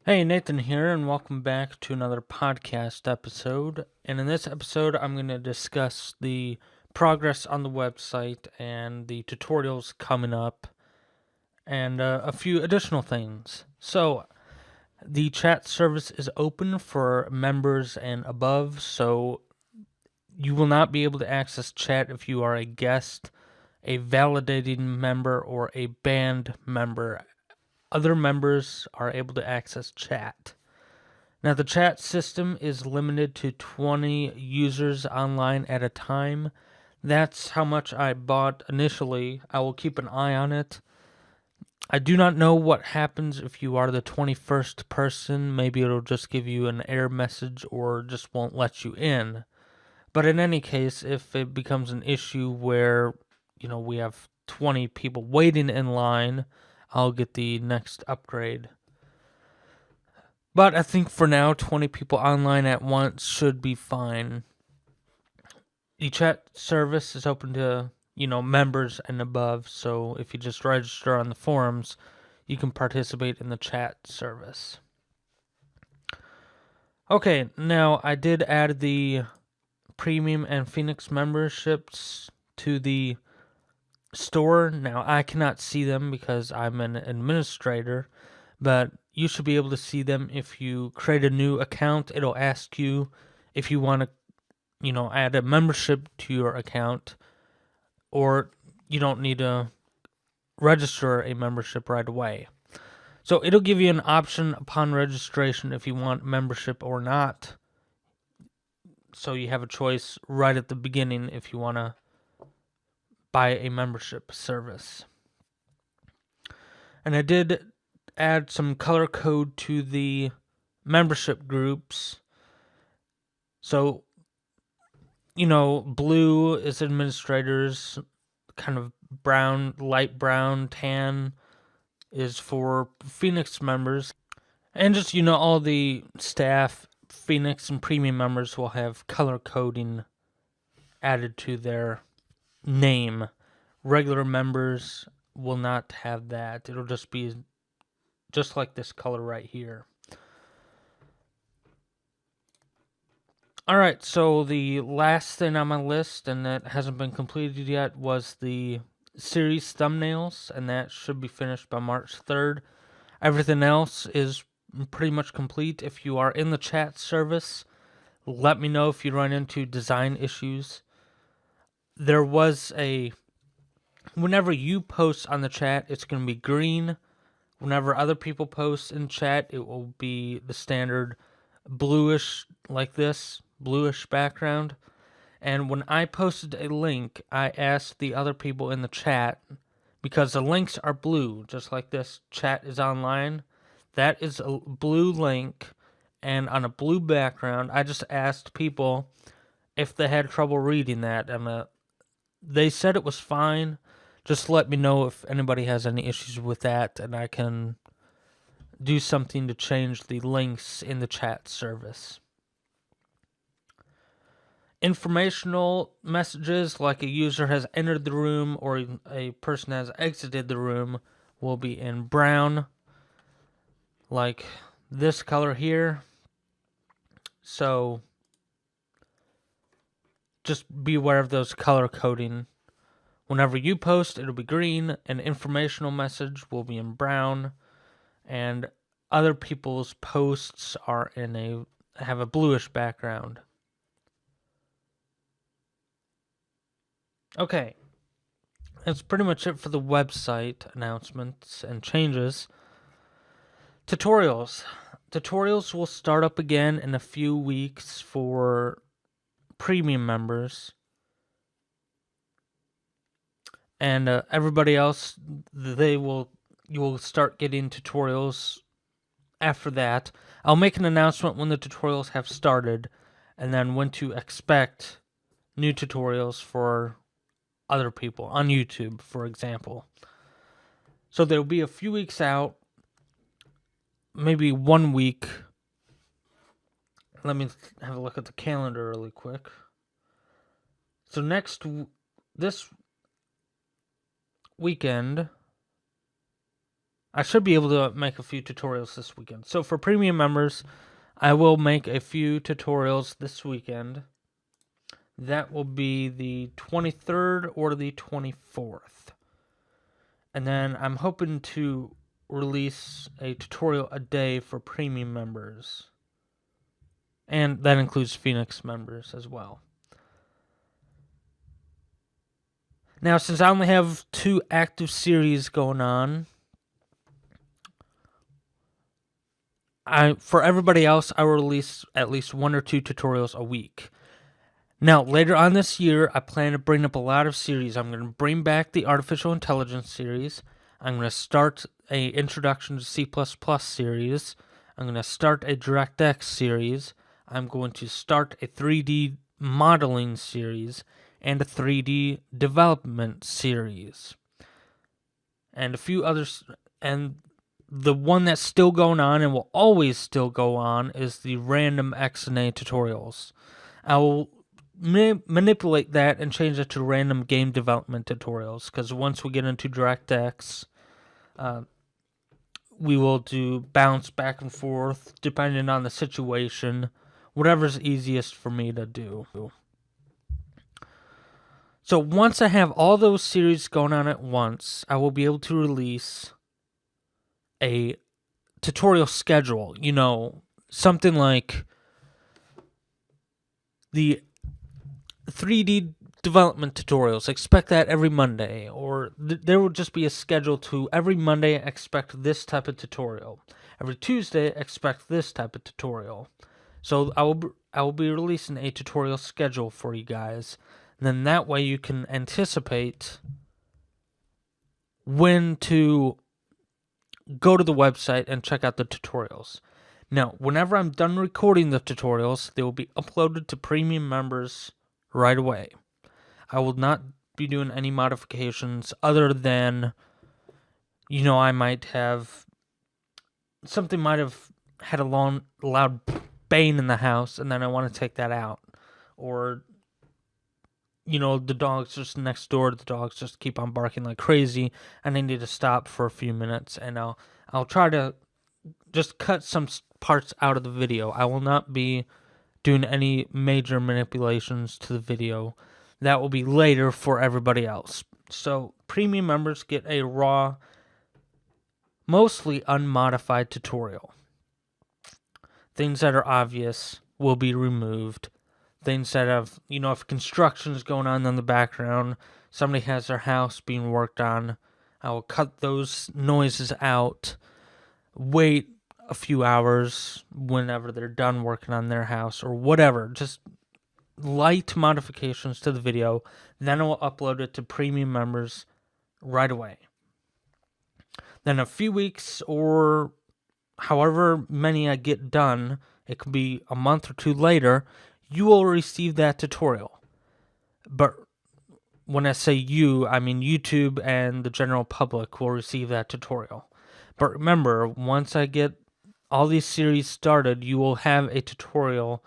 Hey, Nathan here, and welcome back to another podcast episode. And in this episode, I'm going to discuss the progress on the website and the tutorials coming up, and a few additional things. So, the chat service is open for members and above, so you will not be able to access chat if you are a guest, a validating member, or a banned member. Other members are able to access chat. Now, the chat system is limited to 20 users online at a time. That's how much I bought initially. I will keep an eye on it. I do not know what happens if you are the 21st person. Maybe it'll just give you an error message or just won't let you in. But in any case, if it becomes an issue where, we have 20 people waiting in line, I'll get the next upgrade. But I think for now, 20 people online at once should be fine. The chat service is open to, members and above, so if you just register on the forums, you can participate in the chat service. Okay, now I did add the Premium and Phoenix memberships to the store. Now, I cannot see them because I'm an administrator, but you should be able to see them if you create a new account. It'll ask you if you want to, add a membership to your account, or you don't need to register a membership right away. So it'll give you an option upon registration if you want membership or not. So you have a choice right at the beginning if you want to buy a membership service. And I did add some color code to the membership groups. So, blue is administrators, kind of brown, light brown, tan is for Phoenix members. And just, all the staff, Phoenix and Premium members will have color coding added to their name. Regular members will not have that. It'll just be just like this color right here. Alright, so the last thing on my list, and that hasn't been completed yet, was the series thumbnails, and that should be finished by March 3rd. Everything else is pretty much complete. If you are in the chat service, let me know if you run into design issues. There was whenever you post on the chat, it's going to be green. Whenever other people post in chat, it will be the standard bluish, like this, bluish background. And when I posted a link, I asked the other people in the chat, because the links are blue, just like this chat is online. That is a blue link, and on a blue background, I just asked people if they had trouble reading that, and they said it was fine. Just let me know if anybody has any issues with that, and I can do something to change the links in the chat service. Informational messages like a user has entered the room or a person has exited the room will be in brown, like this color here. So just be aware of those color coding. Whenever you post, it'll be green. An informational message will be in brown, and other people's posts are have a bluish background. Okay, that's pretty much it for the website announcements and changes. Tutorials. Tutorials will start up again in a few weeks for premium members. And everybody else, you will start getting tutorials after that. I'll make an announcement when the tutorials have started, and then when to expect new tutorials for other people on YouTube, for example. So there'll be a few weeks out, maybe 1 week. Let me have a look at the calendar really quick. So this weekend, I should be able to make a few tutorials this weekend. So for premium members, I will make a few tutorials this weekend. That will be the 23rd or the 24th. And then I'm hoping to release a tutorial a day for premium members. And that includes Phoenix members as well. Now, since I only have 2 active series going on, for everybody else, I will release at least 1 or 2 tutorials a week. Now, later on this year, I plan to bring up a lot of series. I'm going to bring back the Artificial Intelligence series. I'm going to start a Introduction to C++ series. I'm going to start a DirectX series. I'm going to start a 3D modeling series and a 3D development series. And a few others. And the one that's still going on and will always still go on is the random XNA tutorials. I will manipulate that and change it to random game development tutorials, because once we get into DirectX, we will do bounce back and forth depending on the situation, whatever's easiest for me to do. So once I have all those series going on at once, I will be able to release a tutorial schedule, something like the 3D development tutorials. Expect that every Monday, or there will just be a schedule to every Monday expect this type of tutorial. Every Tuesday expect this type of tutorial. So I will be releasing a tutorial schedule for you guys. And then that way you can anticipate when to go to the website and check out the tutorials. Now, whenever I'm done recording the tutorials, they will be uploaded to premium members right away. I will not be doing any modifications other than, I might have, something might have had a loud bang in the house, and then I want to take that out. Or, the dogs just next door, the dogs just keep on barking like crazy, and I need to stop for a few minutes, and I'll try to just cut some parts out of the video. I will not be doing any major manipulations to the video. That will be later for everybody else. So premium members get a raw, mostly unmodified tutorial. Things that are obvious will be removed. Things that have, if construction is going on in the background, somebody has their house being worked on, I will cut those noises out, wait a few hours whenever they're done working on their house or whatever, just light modifications to the video, then I will upload it to premium members right away. Then a few weeks or however many I get done, it could be a month or 2 later, you will receive that tutorial. But when I say you, I mean YouTube and the general public will receive that tutorial. But remember, once I get all these series started, you will have a tutorial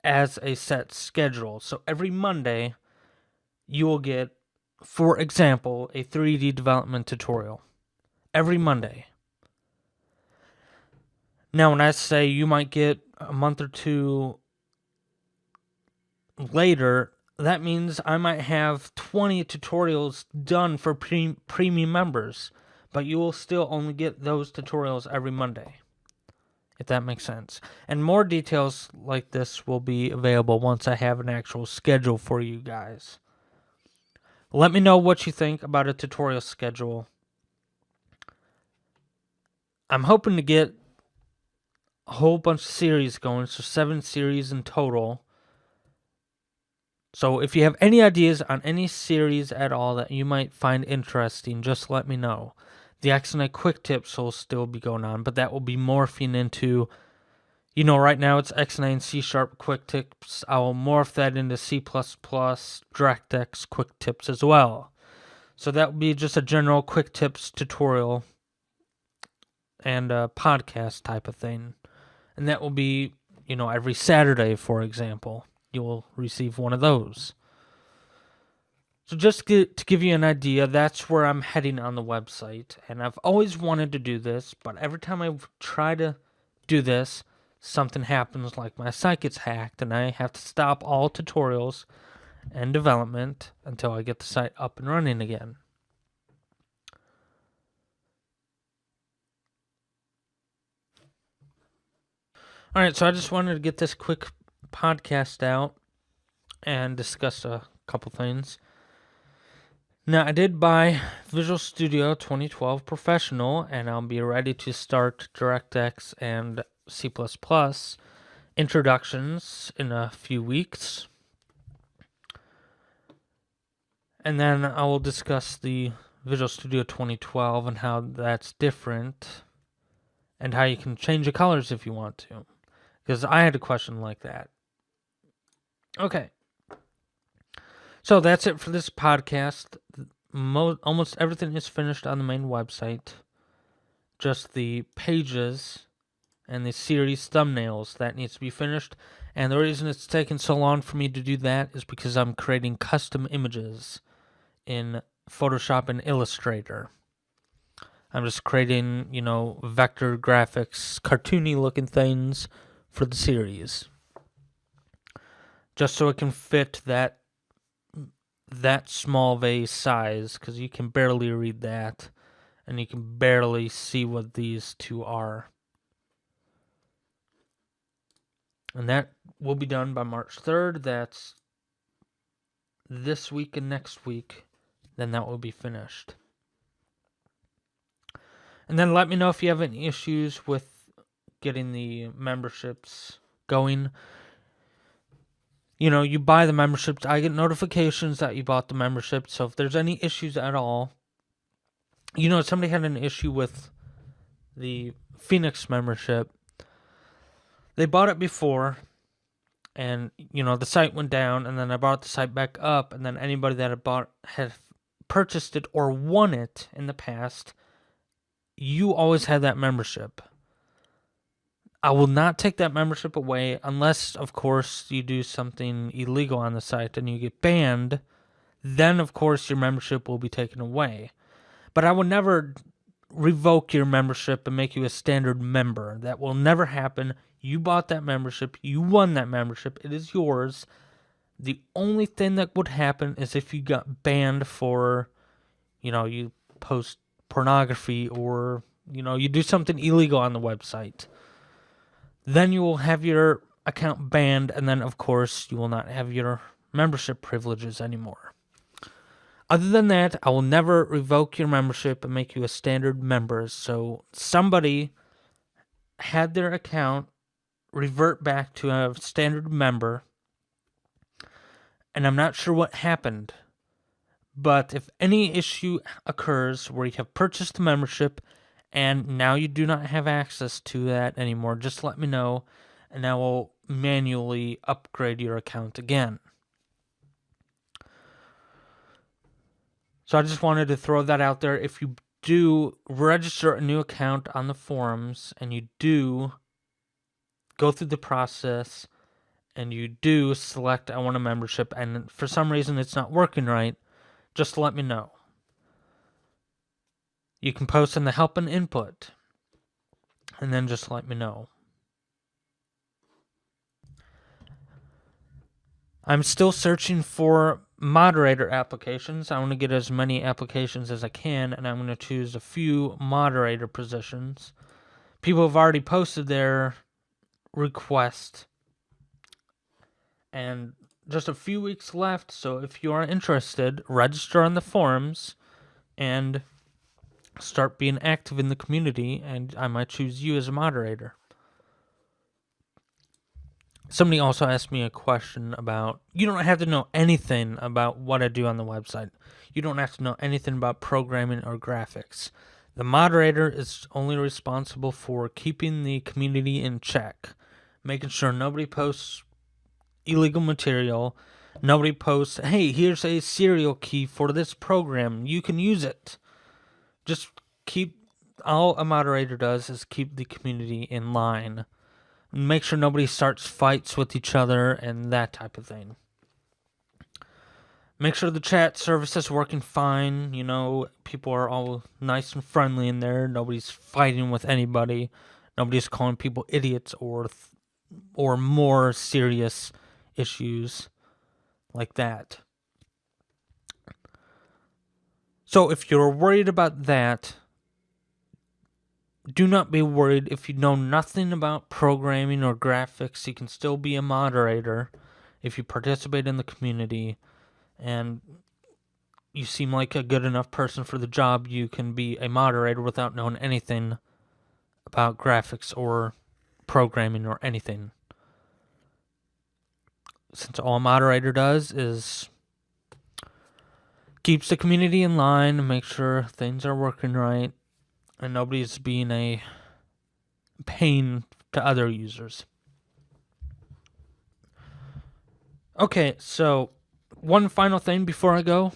as a set schedule. So every Monday, you will get, for example, a 3D development tutorial. Every Monday. Now, when I say you might get a month or 2 later, that means I might have 20 tutorials done for premium members, but you will still only get those tutorials every Monday, if that makes sense. And more details like this will be available once I have an actual schedule for you guys. Let me know what you think about a tutorial schedule. I'm hoping to get a whole bunch of series going, so 7 series in total. So if you have any ideas on any series at all that you might find interesting, just let me know. The XNA Quick Tips will still be going on, but that will be morphing into, right now it's XNA and C# Quick Tips. I will morph that into C++, DirectX Quick Tips as well. So that will be just a general Quick Tips tutorial and a podcast type of thing. And that will be, every Saturday, for example. You will receive one of those. So just to give you an idea, that's where I'm heading on the website. And I've always wanted to do this, but every time I try to do this, something happens, like my site gets hacked and I have to stop all tutorials and development until I get the site up and running again. Alright, so I just wanted to get this quick podcast out and discuss a couple things. Now, I did buy Visual Studio 2012 Professional, and I'll be ready to start DirectX and C++ introductions in a few weeks. And then I will discuss the Visual Studio 2012 and how that's different, and how you can change the colors if you want to. Because I had a question like that. Okay. So that's it for this podcast. Almost everything is finished on the main website. Just the pages and the series thumbnails that needs to be finished. And the reason it's taken so long for me to do that is because I'm creating custom images in Photoshop and Illustrator. I'm just creating, vector graphics, cartoony looking things for the series. Just so it can fit that small of a size, because you can barely read that, and you can barely see what these two are. And that will be done by March 3rd. That's this week and next week. Then that will be finished. And then let me know if you have any issues with getting the memberships going. You buy the memberships. I get notifications that you bought the membership. So if there's any issues at all, somebody had an issue with the Phoenix membership. They bought it before, and, the site went down, and then I brought the site back up, and then anybody that had purchased it or won it in the past, you always had that membership. I will not take that membership away unless, of course, you do something illegal on the site and you get banned. Then, of course, your membership will be taken away. But I will never revoke your membership and make you a standard member. That will never happen. You bought that membership. You won that membership. It is yours. The only thing that would happen is if you got banned for, you post pornography or, you do something illegal on the website. Then you will have your account banned, and then, of course, you will not have your membership privileges anymore. Other than that, I will never revoke your membership and make you a standard member. So somebody had their account revert back to a standard member, and I'm not sure what happened. But if any issue occurs where you have purchased the membership and now you do not have access to that anymore, just let me know, and I will manually upgrade your account again. So I just wanted to throw that out there. If you do register a new account on the forums and you do go through the process and you do select I want a membership and for some reason it's not working right, just let me know. You can post in the help and input and then just let me know. I'm still searching for moderator applications. I want to get as many applications as I can, and I'm going to choose a few moderator positions. People have already posted their request, and just a few weeks left, so if you are interested, register on the forums and start being active in the community, and I might choose you as a moderator. Somebody also asked me a question about, you don't have to know anything about what I do on the website. You don't have to know anything about programming or graphics. The moderator is only responsible for keeping the community in check, making sure nobody posts illegal material, nobody posts, hey, here's a serial key for this program, you can use it. Just all a moderator does is keep the community in line. Make sure nobody starts fights with each other and that type of thing. Make sure the chat service is working fine. You know, people are all nice and friendly in there. Nobody's fighting with anybody. Nobody's calling people idiots or more serious issues like that. So if you're worried about that, do not be worried. If you know nothing about programming or graphics, you can still be a moderator if you participate in the community and you seem like a good enough person for the job. You can be a moderator without knowing anything about graphics or programming or anything. Since all a moderator does is keeps the community in line and make sure things are working right and nobody's being a pain to other users. Okay, so one final thing before I go.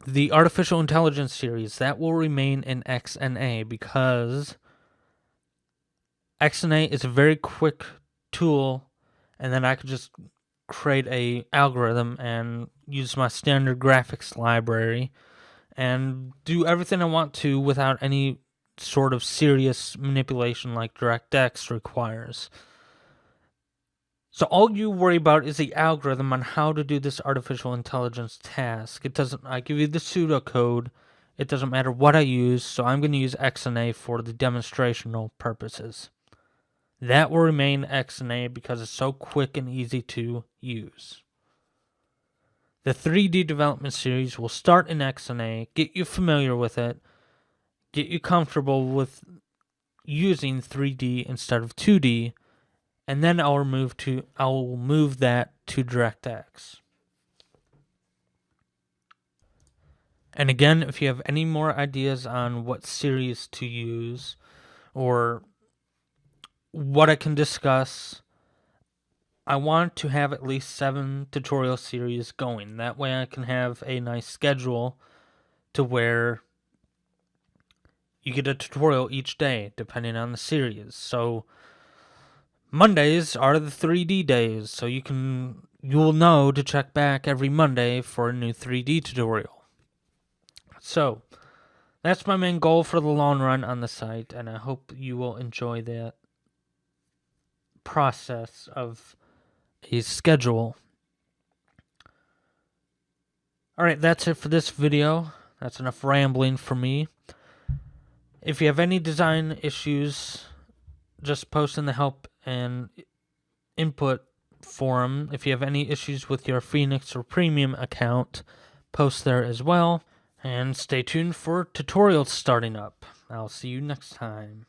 The artificial intelligence series, that will remain in XNA because XNA is a very quick tool, and then I could just create a algorithm and use my standard graphics library and do everything I want to without any sort of serious manipulation like DirectX requires. So all you worry about is the algorithm on how to do this artificial intelligence task. I give you the pseudocode. It doesn't matter what I use, so I'm going to use XNA for the demonstrational purposes. That will remain XNA because it's so quick and easy to use. The 3D development series will start in XNA, get you familiar with it, get you comfortable with using 3D instead of 2D, and then I'll move that to DirectX. And again, if you have any more ideas on what series to use or what I can discuss, I want to have at least 7 tutorial series going. That way I can have a nice schedule to where you get a tutorial each day, depending on the series. So Mondays are the 3D days, so you will know to check back every Monday for a new 3D tutorial. So that's my main goal for the long run on the site, and I hope you will enjoy that process of a schedule. Alright, that's it for this video. That's enough rambling for me. If you have any design issues, just post in the help and input forum. If you have any issues with your Phoenix or Premium account, post there as well. And stay tuned for tutorials starting up. I'll see you next time.